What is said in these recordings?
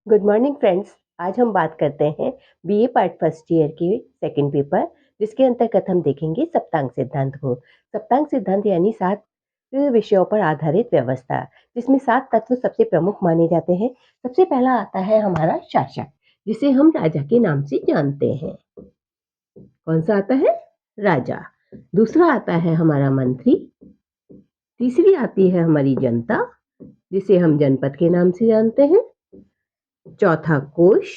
Good morning friends. आज हम बात करते हैं बीए पार्ट फर्स्ट ईयर की सेकंड पेपर, जिसके अंतर्गत हम देखेंगे सप्तांग सिद्धांत को। सप्तांग सिद्धांत यानी 7 विषयों पर आधारित व्यवस्था, जिसमें 7 तत्व सबसे प्रमुख माने जाते हैं। सबसे पहला आता है हमारा शासक, जिसे हम राजा के नाम से जानते हैं। कौन सा आता है? राजा। दूसरा आता है हमारा मंत्री। तीसरी आती है हमारी जनता, जिसे हम जनपद के नाम से जानते हैं। चौथा कोश।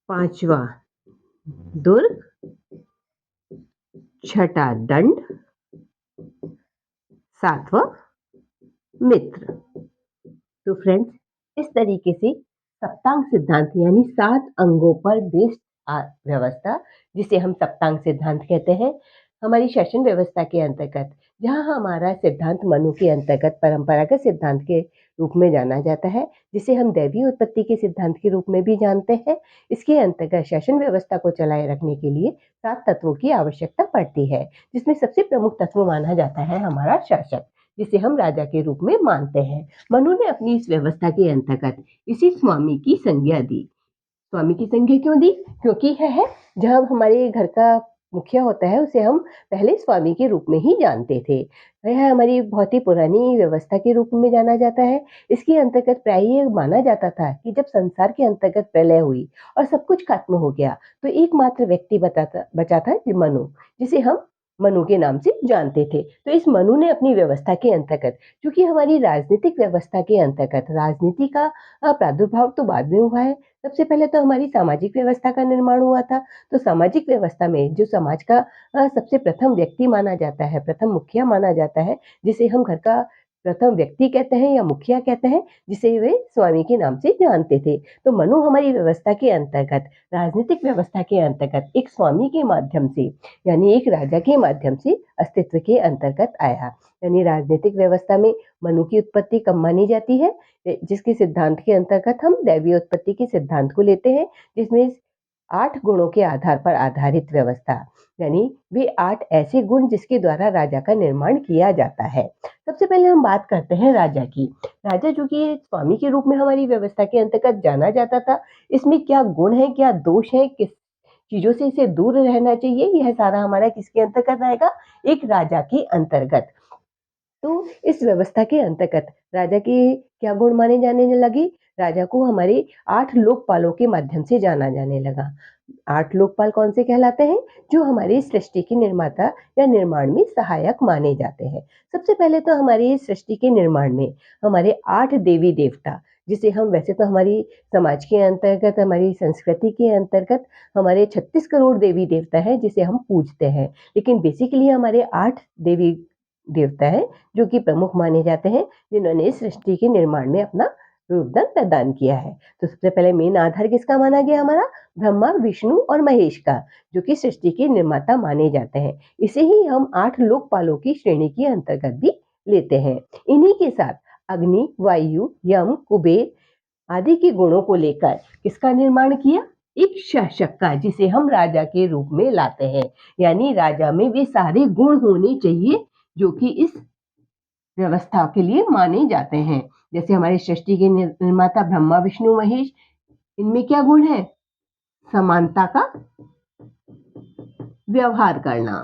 पांचवा दुर्ग। छठा दंड। सातवां मित्र। तो फ्रेंड्स, इस तरीके से सप्तांग सिद्धांत यानी 7 अंगों पर बेस्ड व्यवस्था, जिसे हम सप्तांग सिद्धांत कहते हैं, हमारी शासन व्यवस्था के अंतर्गत, जहां हमारा सिद्धांत मनु के अंतर्गत परंपरागत सिद्धांत के रूप में जाना जाता है, जिसे हम दैवीय उत्पत्ति के सिद्धांत के रूप में भी जानते हैं। इसके अंतर्गत शासन व्यवस्था को चलाए रखने के लिए 7 तत्वों की आवश्यकता पड़ती है, जिसमें सबसे प्रमुख तत्व माना जाता है हमारा शासक, जिसे हम राजा के रूप में मानते हैं। मनु ने अपनी इस व्यवस्था के अंतर्गत इसी स्वामी की संज्ञा दी। स्वामी की संज्ञा क्यों दी? क्योंकि है जब हमारे घर का मुखिया होता है, उसे हम पहले स्वामी के रूप में ही जानते थे। यह हमारी बहुत ही पुरानी व्यवस्था के रूप में जाना जाता है। इसके अंतर्गत प्राय ये माना जाता था कि जब संसार के अंतर्गत प्रलय हुई और सब कुछ खत्म हो गया, तो एकमात्र व्यक्ति बचा था मनु, जिसे हम मनु के नाम से जानते थे। तो इस मनु ने अपनी व्यवस्था के अंतर्गत, क्योंकि हमारी राजनीतिक व्यवस्था के अंतर्गत राजनीति का प्रादुर्भाव तो बाद में हुआ है। सबसे पहले तो हमारी सामाजिक व्यवस्था का निर्माण हुआ था। तो सामाजिक व्यवस्था में जो समाज का सबसे प्रथम व्यक्ति माना जाता है, प्रथम मुखिया माना जाता है, जिसे हम घर का प्रथम व्यक्ति कहते हैं या मुखिया कहते हैं, जिसे वे स्वामी के नाम से जानते थे। तो मनु हमारी व्यवस्था के अंतर्गत, राजनीतिक व्यवस्था के अंतर्गत एक स्वामी के माध्यम से, यानी एक राजा के माध्यम से अस्तित्व के अंतर्गत आया। यानी राजनीतिक व्यवस्था में मनु की उत्पत्ति कब मानी जाती है? जिसके सिद्धांत के अंतर्गत हम दैवीय उत्पत्ति के सिद्धांत को लेते हैं, जिसमें 8 गुणों के आधार पर आधारित व्यवस्था, यानी वे 8 ऐसे गुण जिसके द्वारा राजा का निर्माण किया जाता है। सबसे पहले हम बात करते हैं राजा की। राजा जो कि स्वामी के रूप में हमारी व्यवस्था के अंतर्गत जाना जाता था, इसमें क्या गुण है, क्या दोष है, किस चीजों से इसे दूर रहना चाहिए, यह सारा हमारा किसके अंतर्गत आएगा? एक राजा के अंतर्गत। तो इस व्यवस्था के अंतर्गत राजा के क्या गुण माने जाने लगे? राजा को हमारे 8 लोकपालों के माध्यम से जाना जाने लगा। 8 लोकपाल कौन से कहलाते हैं? जो हमारी सृष्टि के निर्माता या निर्माण में सहायक माने जाते हैं। सबसे पहले तो हमारी सृष्टि के निर्माण में हमारे 8 देवी देवता, जिसे हम वैसे तो हमारी समाज के अंतर्गत, हमारी संस्कृति के अंतर्गत हमारे 36 करोड़ देवी देवता है, जिसे हम पूजते हैं। लेकिन बेसिकली हमारे 8 देवी देवता है, जो कि प्रमुख माने जाते हैं, जिन्होंने सृष्टि के निर्माण में अपना योगदान प्रदान किया है। तो सबसे पहले मेन आधार किसका माना गया? हमारा ब्रह्मा, विष्णु और महेश का, जो कि सृष्टि के निर्माता माने जाते हैं। इसे ही हम 8 लोकपालों की श्रेणी के अंतर्गत भी लेते हैं। इन्हीं के साथ अग्नि, वायु, यम, कुबेर आदि के गुणों को लेकर किसका निर्माण किया? एक शासक का, जिसे हम राजा के रूप में लाते हैं। यानी राजा में वे सारे गुण होने चाहिए जो कि इस व्यवस्था के लिए माने जाते हैं। जैसे हमारे सृष्टि के निर्माता ब्रह्मा, विष्णु, महेश, इनमें क्या गुण है? समानता का व्यवहार करना।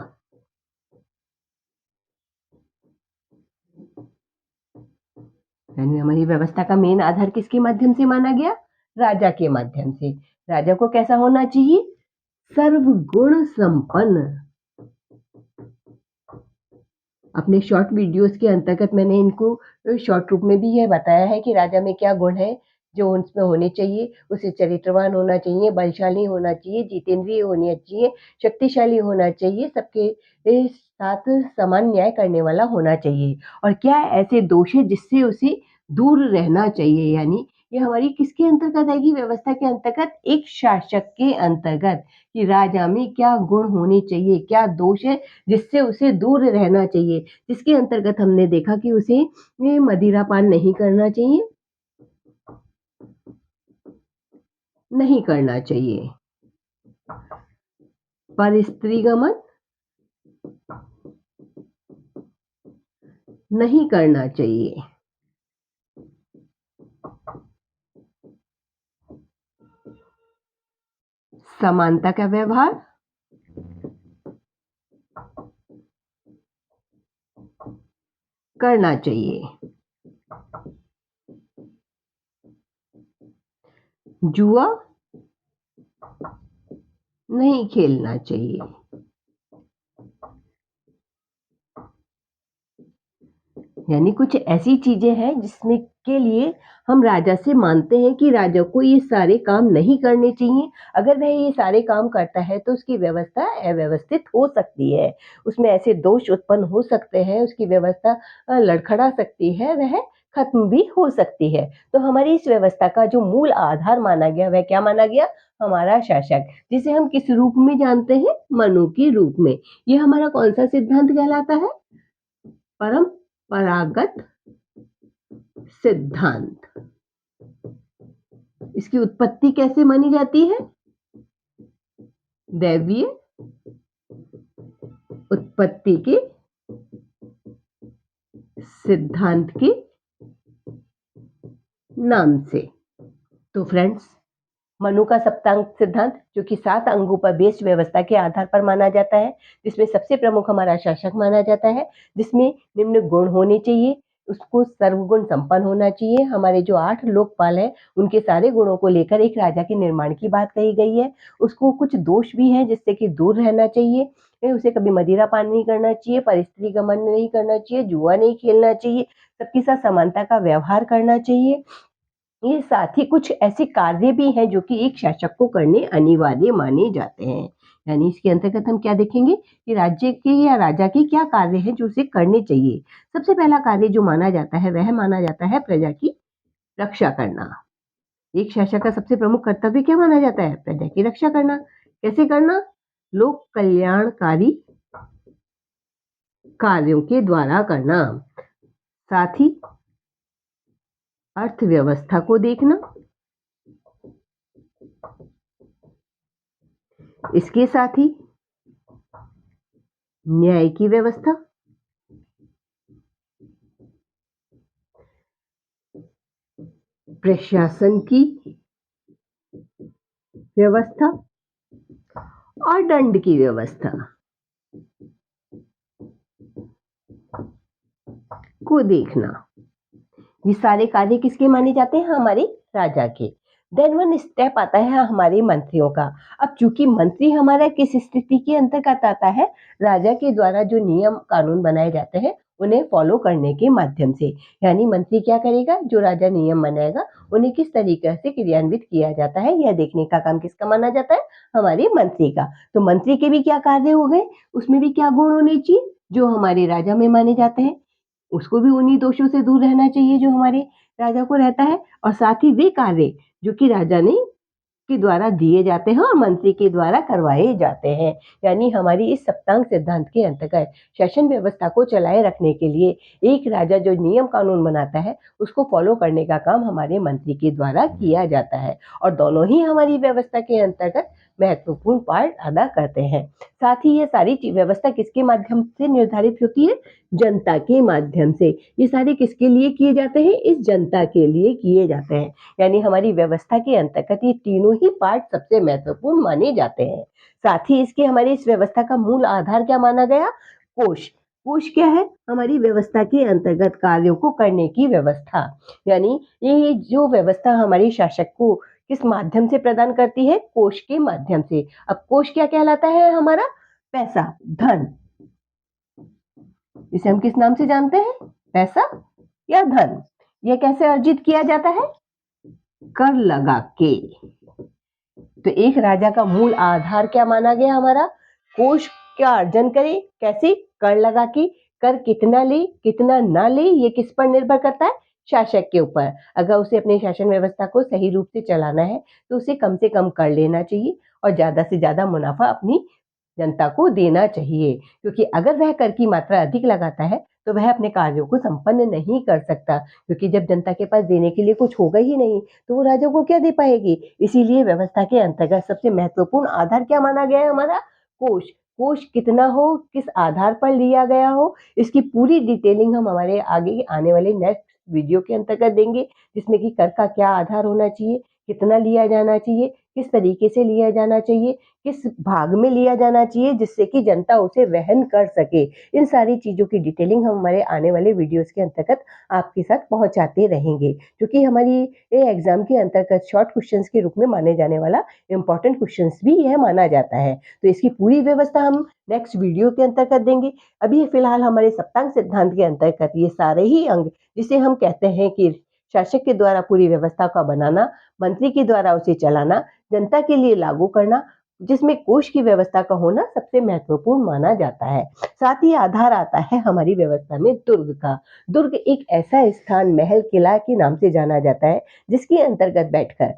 यानी हमारी व्यवस्था का मेन आधार किसके माध्यम से माना गया? राजा के माध्यम से। राजा को कैसा होना चाहिए? सर्वगुण संपन्न। अपने शॉर्ट वीडियोस के अंतर्गत मैंने इनको शॉर्ट रूप में भी यह बताया है कि राजा में क्या गुण है जो उसमें होने चाहिए। उसे चरित्रवान होना चाहिए, बलशाली होना चाहिए, जितेंद्रिय होना चाहिए, शक्तिशाली होना चाहिए, सबके साथ समान न्याय करने वाला होना चाहिए। और क्या ऐसे दोष है जिससे उसे दूर रहना चाहिए? यानी ये हमारी किसके अंतर्गत आएगी? व्यवस्था के अंतर्गत, एक शासक के अंतर्गत, कि राजा में क्या गुण होने चाहिए, क्या दोष है जिससे उसे दूर रहना चाहिए। जिसके अंतर्गत हमने देखा कि उसे मदिरापान नहीं करना चाहिए, नहीं करना चाहिए। पर स्त्रीगमन नहीं करना चाहिए। समानता का व्यवहार, करना चाहिए। जुआ नहीं खेलना चाहिए। यानी कुछ ऐसी चीजें हैं जिसमें के लिए हम राजा से मानते हैं कि राजा को ये सारे काम नहीं करने चाहिए। अगर वह ये सारे काम करता है तो उसकी व्यवस्था अव्यवस्थित हो सकती है, उसमें ऐसे दोष उत्पन्न हो सकते हैं, उसकी व्यवस्था लड़खड़ा सकती है, वह खत्म भी हो सकती है। तो हमारी इस व्यवस्था का जो मूल आधार माना गया वह क्या माना गया? हमारा शासक, जिसे हम किस रूप में जानते हैं? मनु के रूप में। ये हमारा कौन सा सिद्धांत कहलाता है? परंपरागत सिद्धांत। इसकी उत्पत्ति कैसे मानी जाती है? दैवीय उत्पत्ति के सिद्धांत के नाम से। तो फ्रेंड्स, मनु का सप्तांग सिद्धांत जो कि 7 अंगों पर बेस्ड व्यवस्था के आधार पर माना जाता है, जिसमें सबसे प्रमुख हमारा शासक माना जाता है, जिसमें निम्न गुण होने चाहिए, उसको सर्वगुण संपन्न होना चाहिए। हमारे जो 8 लोकपाल हैं, उनके सारे गुणों को लेकर एक राजा के निर्माण की बात कही गई है। उसको कुछ दोष भी हैं जिससे कि दूर रहना चाहिए। उसे कभी मदिरा पान नहीं करना चाहिए, परस्त्री गमन नहीं करना चाहिए, जुआ नहीं खेलना चाहिए, सबके साथ समानता का व्यवहार करना चाहिए। ये साथ ही कुछ ऐसे कार्य भी हैं जो कि एक शासक को करने अनिवार्य माने जाते हैं। यानी इसके अंतर्गत हम क्या देखेंगे कि राज्य के या राजा के क्या कार्य हैं जो उसे करने चाहिए। सबसे पहला कार्य जो माना जाता है वह माना जाता है प्रजा की रक्षा करना। एक शासक का सबसे प्रमुख कर्तव्य क्या माना जाता है? प्रजा की रक्षा करना। कैसे करना? लोक कल्याणकारी कार्यों के द्वारा करना। साथ ही अर्थव्यवस्था को देखना, इसके साथ ही न्याय की व्यवस्था, प्रशासन की व्यवस्था और दंड की व्यवस्था को देखना। ये सारे कार्य किसके माने जाते हैं? हमारे राजा के। देन वन स्टेप आता है हमारे मंत्रियों का। अब चूंकि मंत्री हमारा किस स्थिति के अंतर्गत आता है? राजा के द्वारा जो नियम कानून बनाए जाते हैं उन्हें फॉलो करने के माध्यम से। यानी मंत्री क्या करेगा? जो राजा नियम बनाएगा उन्हें किस तरीके से क्रियान्वित किया जाता है यह देखने का काम किसका माना जाता है? हमारे मंत्री का। तो मंत्री के भी क्या कार्य हो गए? उसमें भी क्या गुण होने चाहिए जो हमारे राजा में माने जाते हैं? उसको भी उन्हीं दोषों से दूर रहना चाहिए जो हमारे राजा को रहता है, और साथ ही वे कार्य जो कि राजा ने के द्वारा दिए जाते हैं और मंत्री के द्वारा करवाए जाते हैं। यानी हमारी इस सप्तांग सिद्धांत के अंतर्गत शासन व्यवस्था को चलाए रखने के लिए एक राजा जो नियम कानून बनाता है उसको फॉलो करने का काम हमारे मंत्री के द्वारा किया जाता है, और दोनों ही हमारी व्यवस्था के अंतर्गत महत्वपूर्ण पार्ट अदा करते हैं। साथ ही ये सारी व्यवस्था किसके माध्यम से निर्धारित होती है? जनता के माध्यम से। ये सारे किसके लिए किए जाते हैं? इस जनता के लिए किए जाते हैं। यानी हमारी व्यवस्था के अंतर्गत ये तीनों ही पार्ट सबसे महत्वपूर्ण माने जाते हैं। साथ ही इसके हमारी इस व्यवस्था का मूल आधार क्या माना गया? कोष। कोष क्या है? हमारी व्यवस्था के अंतर्गत कार्यों को करने की व्यवस्था। यानी ये जो व्यवस्था हमारी शासक को किस माध्यम से प्रदान करती है? कोष के माध्यम से। अब कोष क्या कहलाता है? हमारा पैसा, धन। इसे हम किस नाम से जानते हैं? पैसा या धन। यह कैसे अर्जित किया जाता है? कर लगा के। तो एक राजा का मूल आधार क्या माना गया? हमारा कोष का अर्जन करे। कैसे? कर लगा के। कर कितना ले कितना ना ले ये किस पर निर्भर करता है? शासक के ऊपर। अगर उसे अपने शासन व्यवस्था को सही रूप से चलाना है तो उसे कम से कम कर लेना चाहिए और ज्यादा से ज्यादा मुनाफा अपनी जनता को देना चाहिए, क्योंकि अगर वह कर की मात्रा अधिक लगाता है तो वह अपने कार्यों को संपन्न नहीं कर सकता, क्योंकि जब जनता के पास देने के लिए कुछ होगा ही नहीं तो वो राजा को क्या दे पाएगी। इसीलिए व्यवस्था के अंतर्गत सबसे महत्वपूर्ण आधार क्या माना गया है? हमारा कोष। कोष कितना हो, किस आधार पर लिया गया हो, इसकी पूरी डिटेलिंग हम हमारे आगे आने वाले नेक्स्ट वीडियो के अंतर्गत देंगे, जिसमें कि कर का क्या आधार होना चाहिए, कितना लिया जाना चाहिए, किस तरीके से लिया जाना चाहिए, किस भाग में लिया जाना चाहिए जिससे कि जनता उसे वहन कर सके। इन सारी चीज़ों की डिटेलिंग हम हमारे आने वाले वीडियोज़ के अंतर्गत आपके साथ पहुँचाते रहेंगे, क्योंकि हमारी ये एग्ज़ाम के अंतर्गत शॉर्ट क्वेश्चंस के रूप में माने जाने वाला इम्पोर्टेंट क्वेश्चंस भी यह माना जाता है। तो इसकी पूरी व्यवस्था हम नेक्स्ट वीडियो के अंतर्गत देंगे। अभी फिलहाल हमारे सप्तांग सिद्धांत के अंतर्गत ये सारे ही अंग, जिसे हम कहते हैं कि शासक के द्वारा पूरी व्यवस्था का बनाना, मंत्री के द्वारा उसे चलाना, जनता के लिए लागू करना, जिसमें कोष की व्यवस्था का होना सबसे महत्वपूर्ण माना जाता है। साथ ही आधार आता है हमारी व्यवस्था में दुर्ग का। दुर्ग एक ऐसा स्थान, महल, किला के नाम से जाना जाता है, जिसके अंतर्गत बैठकर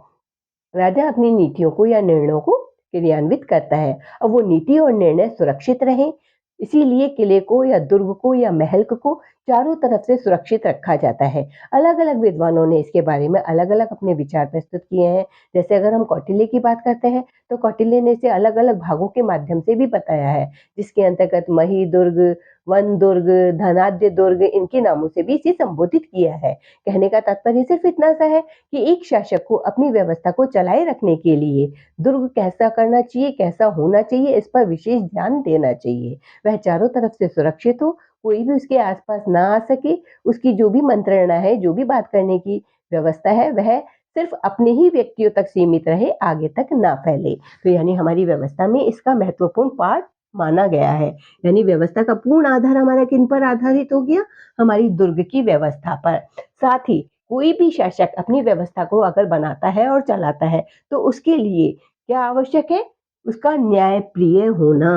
राजा अपनी नीतियों को या निर्णयों को क्रियान्वित करता है। अब वो नीति और निर्णय सुरक्षित रहें, इसीलिए किले को या दुर्ग को या महल को चारों तरफ से सुरक्षित रखा जाता है। अलग अलग विद्वानों ने इसके बारे में अलग अलग अपने विचार प्रस्तुत किए हैं। जैसे अगर हम कौटिल्य की बात करते हैं, तो कौटिल्य ने इसे अलग अलग भागों के माध्यम से भी बताया है, जिसके अंतर्गत मही दुर्ग, वन दुर्ग, धनाढ्य दुर्ग, इनके नामों से भी इसे संबोधित किया है। कहने का तात्पर्य सिर्फ इतना सा है कि एक शासक को अपनी व्यवस्था को चलाए रखने के लिए दुर्ग कैसा करना चाहिए, कैसा होना चाहिए, इस पर विशेष ध्यान देना चाहिए। वह चारों तरफ से सुरक्षित हो, कोई भी उसके आसपास ना आ सके, उसकी जो भी मंत्रणा है, जो भी बात करने की व्यवस्था है, वह सिर्फ अपने ही व्यक्तियों तक सीमित रहे, आगे तक ना फैले। तो यानी हमारी व्यवस्था में इसका महत्वपूर्ण पार्ट माना गया है। यानी व्यवस्था का पूर्ण आधार हमारा किन पर आधारित हो गया? हमारी दुर्ग की व्यवस्था पर। साथ ही कोई भी शासक अपनी व्यवस्था को अगर बनाता है और चलाता है, तो उसके लिए क्या आवश्यक है? उसका न्यायप्रिय होना।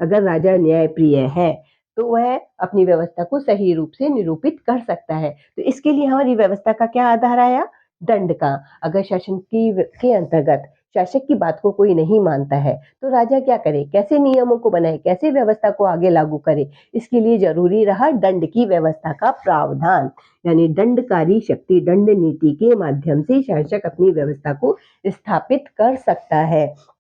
अगर राजा न्यायप्रिय है, तो वह अपनी व्यवस्था को सही रूप से निरूपित कर सकता है। तो इसके लिए हमारी व्यवस्था का क्या आधार आया? दंड का। अगर शासन के अंतर्गत शासक की बात को कोई नहीं मानता है, तो राजा क्या करे? कैसे नियमों को बनाए? कैसे व्यवस्था को आगे लागू करे? इसके लिए जरूरी रहा दंड की व्यवस्था का प्रावधान। यानी दंडकारी शक्ति, दंड नीति के माध्यम से शासक अपनी व्यवस्था को स्थापित कर सकता है।